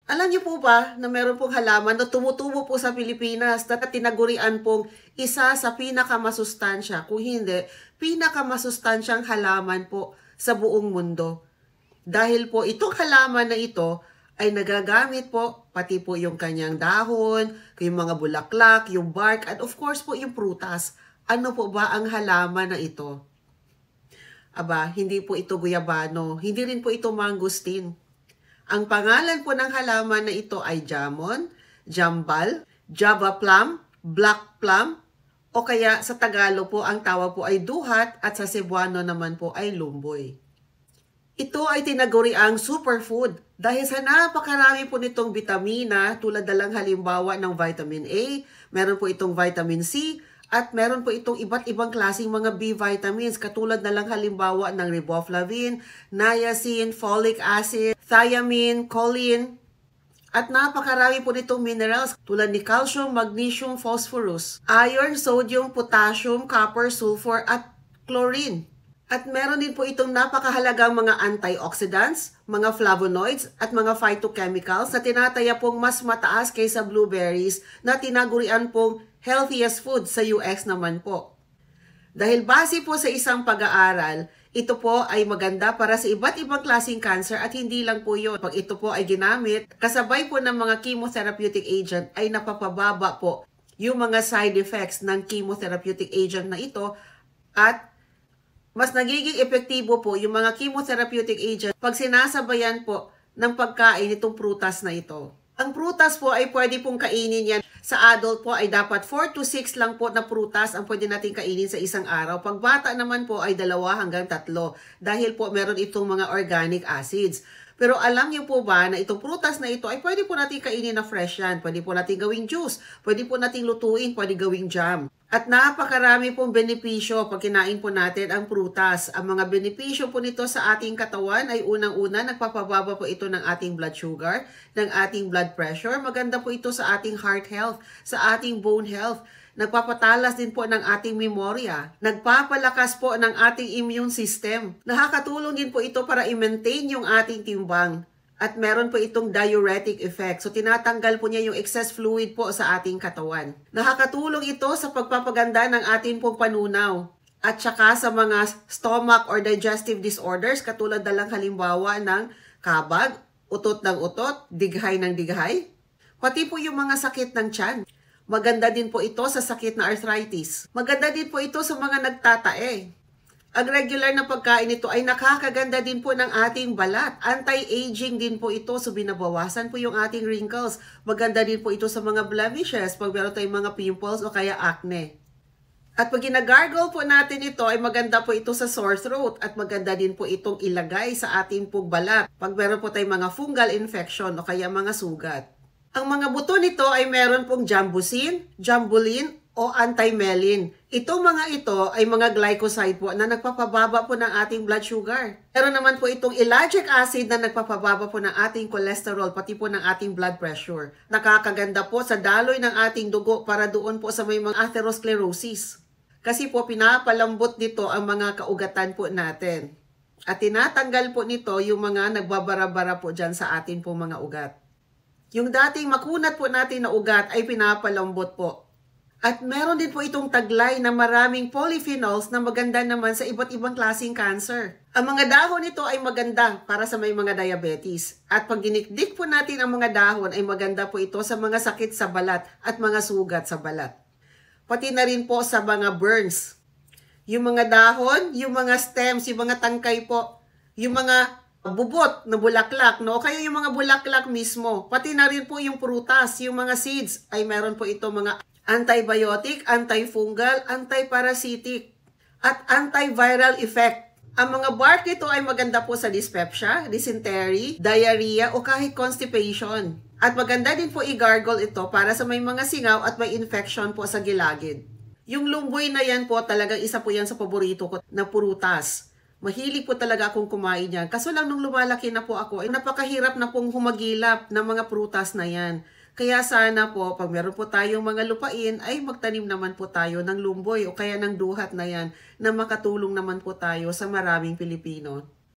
Alam niyo po ba na meron pong halaman na tumutubo po sa Pilipinas na tinagurian pong isa sa pinakamasustansya, kung hindi, pinakamasustansyang halaman po sa buong mundo. Dahil po itong halaman na ito ay nagagamit po, pati po yung kanyang dahon, yung mga bulaklak, yung bark, at of course po yung prutas. Ano po ba ang halaman na ito? Aba, hindi po ito guyabano, hindi rin po ito mangustin. Ang pangalan po ng halaman na ito ay jamon, jambal, java plum, black plum, o kaya sa Tagalog po ang tawag po ay duhat at sa Cebuano naman po ay lumboy. Ito ay tinaguriang superfood dahil sa napakarami po nitong vitamina tulad na lang halimbawa ng vitamin A, meron po itong vitamin C, at meron po itong iba't ibang klaseng mga B vitamins katulad na lang halimbawa ng riboflavin, niacin, folic acid, thiamine, choline, at napakarami po nitong minerals tulad ni calcium, magnesium, phosphorus, iron, sodium, potassium, copper, sulfur, at chlorine. At meron din po itong napakahalagang mga antioxidants, mga flavonoids, at mga phytochemicals na tinataya pong mas mataas kaysa blueberries na tinagurian pong healthiest food sa US naman po. Dahil base po sa isang pag-aaral, ito po ay maganda para sa iba't ibang klaseng cancer at hindi lang po yun. Pag ito po ay ginamit, kasabay po ng mga chemotherapeutic agent ay napapababa po yung mga side effects ng chemotherapeutic agent na ito at mas nagiging epektibo po yung mga chemotherapeutic agent pag sinasabayan po ng pagkain itong prutas na ito. Ang prutas po ay pwede pong kainin yan. Sa adult po ay dapat 4 to 6 lang po na prutas ang pwede natin kainin sa isang araw. Pag bata naman po ay 2 hanggang 3 dahil po meron itong mga organic acids. Pero alam niyo po ba na itong prutas na ito ay pwede po natin kainin na fresh yan. Pwede po natin gawing juice, pwede po natin lutuin, pwede gawing jam. At napakarami pong benepisyo pag kinain po natin ang prutas. Ang mga benepisyo po nito sa ating katawan ay unang-una, nagpapababa po ito ng ating blood sugar, ng ating blood pressure. Maganda po ito sa ating heart health, sa ating bone health. Nagpapatalas din po ng ating memorya. Nagpapalakas po ng ating immune system. Nakakatulong din po ito para i-maintain yung ating timbang. At meron po itong diuretic effect. So tinatanggal po niya yung excess fluid po sa ating katawan. Nakakatulong ito sa pagpapaganda ng ating pong panunaw. At saka sa mga stomach or digestive disorders, katulad na lang halimbawa ng kabag, utot ng utot, dighay ng dighay. Pati po yung mga sakit ng tiyan. Maganda din po ito sa sakit na arthritis. Maganda din po ito sa mga nagtatae. Ang regular na pagkain nito ay nakakaganda din po ng ating balat. Anti-aging din po ito, so binabawasan po yung ating wrinkles. Maganda din po ito sa mga blemishes, pag meron tayong mga pimples o kaya acne. At pag ginagargle po natin ito, ay maganda po ito sa sore throat at maganda din po itong ilagay sa ating pong balat pag meron po tayong mga fungal infection o kaya mga sugat. Ang mga buto nito ay meron pong jambusin, jambulin, o anti-melin. Itong mga ito ay mga glycoside po na nagpapababa po ng ating blood sugar. Meron naman po itong ellagic acid na nagpapababa po ng ating cholesterol, pati po ng ating blood pressure. Nakakaganda po sa daloy ng ating dugo para doon po sa may mga atherosclerosis. Kasi po pinapalambot nito ang mga kaugatan po natin. At tinatanggal po nito yung mga nagbabara-bara po dyan sa atin po mga ugat. Yung dating makunat po natin na ugat ay pinapalambot po. At meron din po itong taglay na maraming polyphenols na maganda naman sa iba't ibang klaseng cancer. Ang mga dahon nito ay maganda para sa may mga diabetes. At pag dinikdik po natin ang mga dahon ay maganda po ito sa mga sakit sa balat at mga sugat sa balat. Pati na rin po sa mga burns. Yung mga dahon, yung mga stems, yung mga tangkay po, yung mga bubot na bulaklak, no? Kaya yung mga bulaklak mismo, pati na rin po yung prutas, yung mga seeds, ay meron po ito mga antibiotic, antifungal, antiparasitic, at antiviral effect. Ang mga bark nito ay maganda po sa dyspepsia, dysentery, diarrhea, o kahit constipation. At maganda din po i-gargle ito para sa may mga singaw at may infection po sa gilagid. Yung lumboy na yan po, talagang isa po yan sa paborito ko na prutas. Mahilig po talaga akong kumain yan. Kaso lang nung lumalaki na po ako, ay napakahirap na pong humagilap ng mga prutas na yan. Kaya sana po, pag meron po tayong mga lupain, ay magtanim naman po tayo ng lumboy o kaya ng duhat na yan na makatulong naman po tayo sa maraming Pilipino.